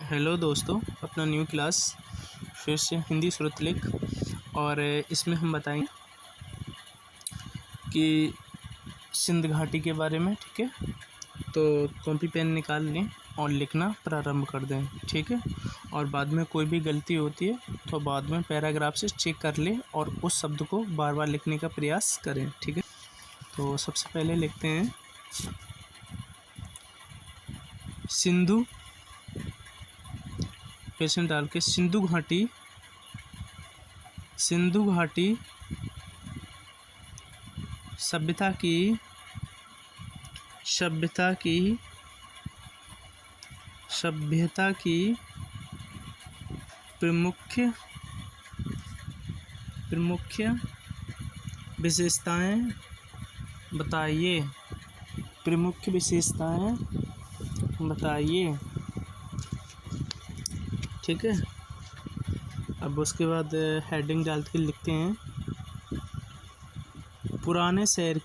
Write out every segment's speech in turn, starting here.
Hello दोस्तों, अपना new class फिर से हिंदी श्रुतलेख। और इसमें हम बताएंगे कि सिंध घाटी के बारे में। ठीक है, तो कॉपी पेन निकाल लें और लिखना प्रारंभ कर दें। ठीक है, और बाद में कोई भी गलती होती है तो बाद में पैराग्राफ से चेक कर लें और उस शब्द को बार बार लिखने का प्रयास करें। ठीक है, तो सबसे पहले लिखते हैं सिंधु, पेशेंट डाल के सिंधु घाटी। सिंधु घाटी सभ्यता की प्रमुख विशेषताएं बताइए। प्रमुख विशेषताएं बताइए। ठीक है, अब उसके बाद हेडिंग डाल के लिखते हैं पुराने शहर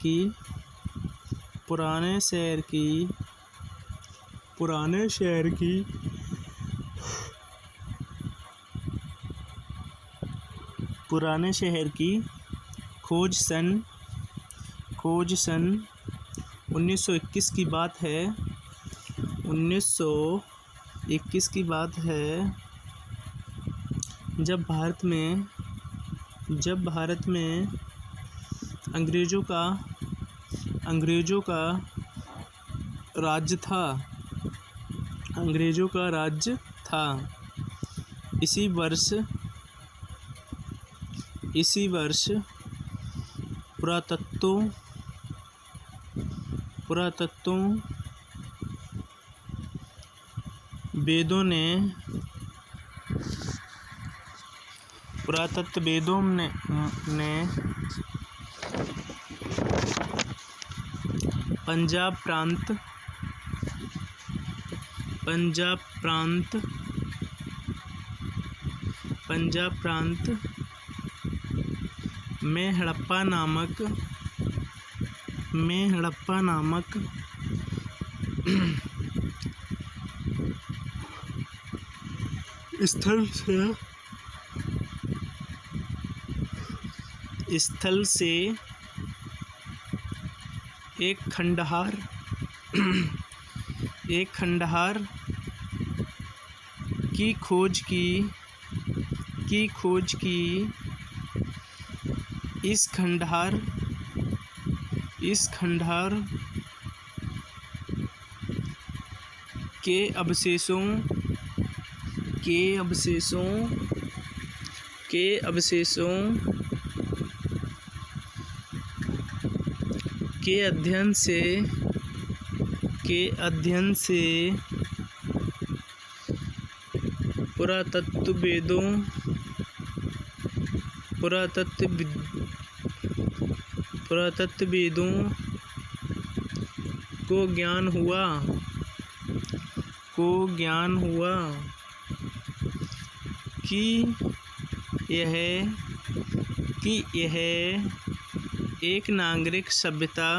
की खोज सन 1921 की बात है। 1921 की बात है, जब भारत में अंग्रेज़ों का राज्य था। इसी वर्ष पुरातत्व वेदों ने पंजाब प्रांत में हड़प्पा नामक स्थल से एक खंडहर की खोज की। इस खंडहर के अवशेषों के अध्ययन से पुरातत्वविदों को ज्ञान हुआ कि यह एक नागरिक सभ्यता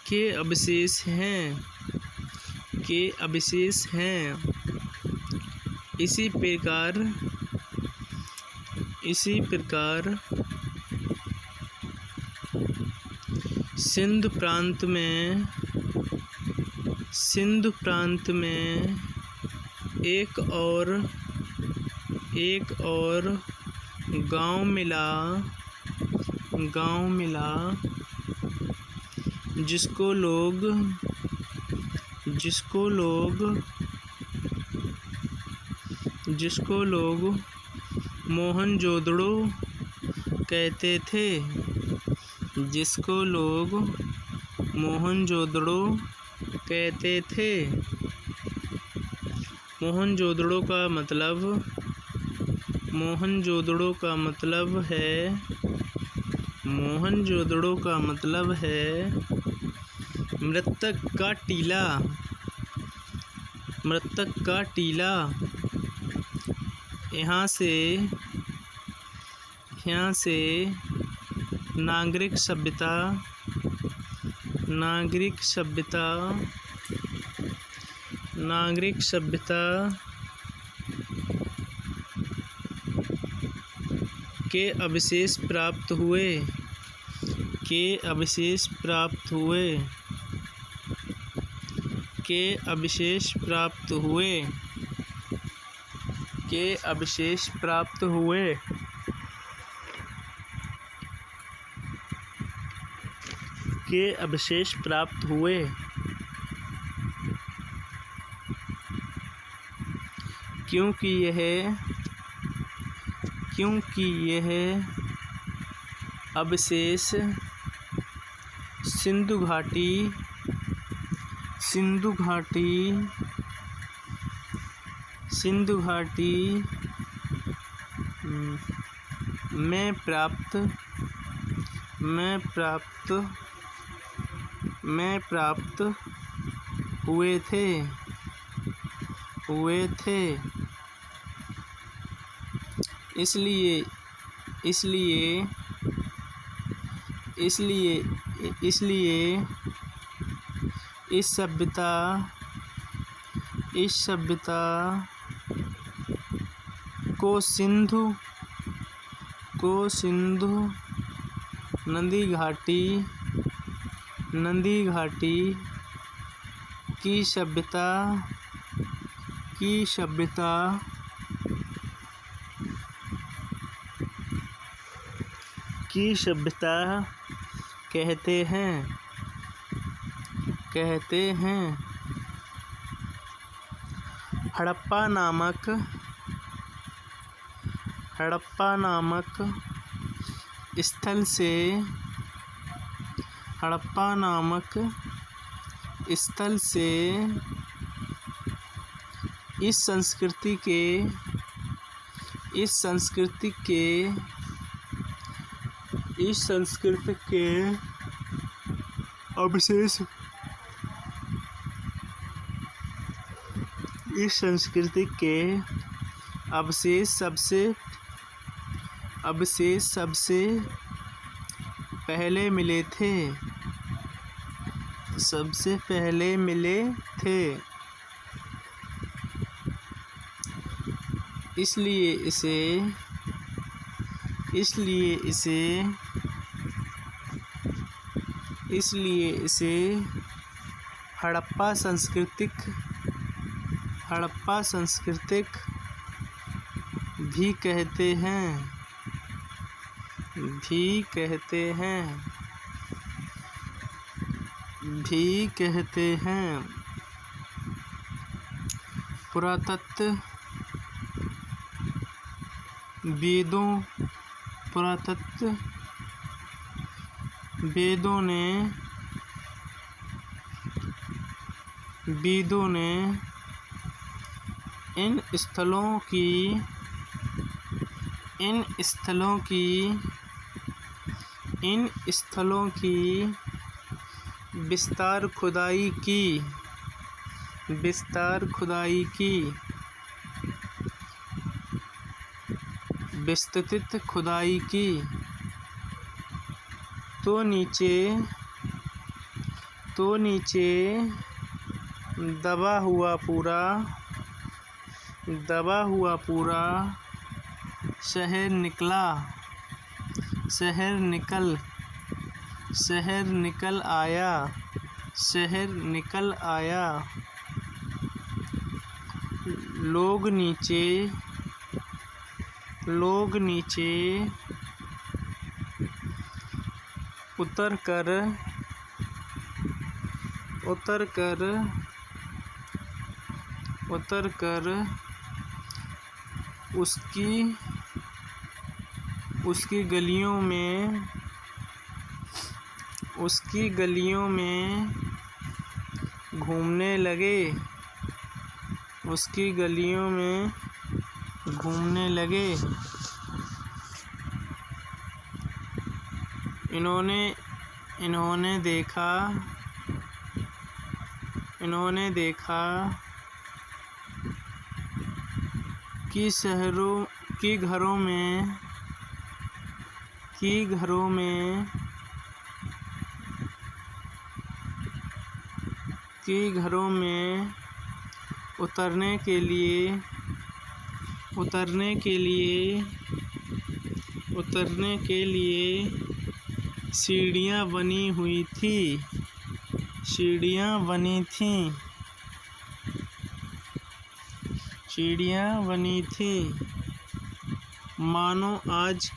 के अवशेष हैं। इसी प्रकार सिंध प्रांत में एक और गांव मिला जिसको लोग मोहनजोदड़ो कहते थे। मोहनजोदड़ो का मतलब है मृतक का टीला। यहाँ से नागरिक सभ्यता नागरिक सभ्यता के अवशेष प्राप्त हुए। के अवशेष प्राप्त हुए। क्योंकि यह अवशेष सिंधु घाटी में प्राप्त हुए थे। इसलिए इस सभ्यता को सिंधु नदी घाटी की सभ्यता कहते हैं। हड़प्पा नामक स्थल से इस संस्कृति के अवशेष सबसे पहले मिले थे। इसलिए इसे हड़प्पा सांस्कृतिक भी कहते हैं। पुरातत्व वेदों ने इन स्थलों की विस्तृत खुदाई की। तो नीचे दबा हुआ पूरा शहर निकल आया। लोग नीचे उतर कर उसकी गलियों में घूमने लगे। इन्होंने देखा कि कि घरों में उतरने के लिए सीढ़ियाँ बनी हुई थी। मानो आज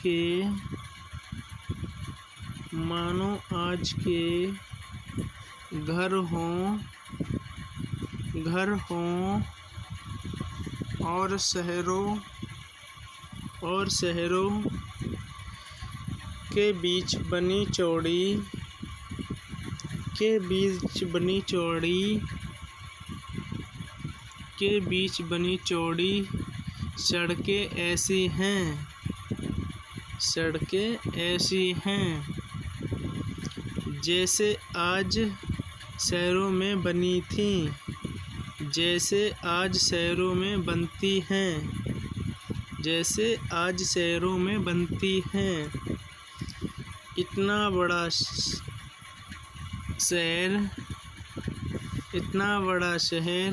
के घर हों और शहरों के बीच बनी चौड़ी सड़कें ऐसी हैं जैसे आज शहरों में बनती हैं। इतना बड़ा शहर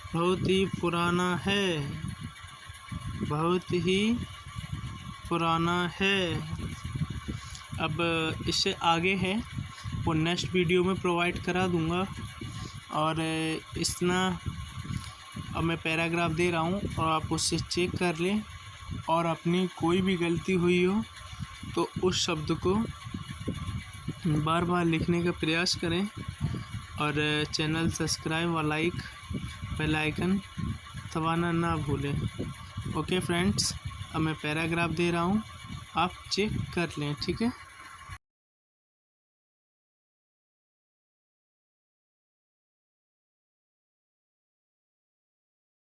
बहुत ही पुराना है। अब इससे आगे है वो नेक्स्ट वीडियो में प्रोवाइड करा दूँगा। और अब मैं पैराग्राफ दे रहा हूँ और आप उससे चेक कर लें, और अपनी कोई भी गलती हुई हो तो उस शब्द को बार बार लिखने का प्रयास करें, और चैनल सब्सक्राइब और लाइक बेल आइकन दबाना ना भूलें। ओके फ्रेंड्स, अब मैं पैराग्राफ दे रहा हूँ, आप चेक कर लें, ठीक है।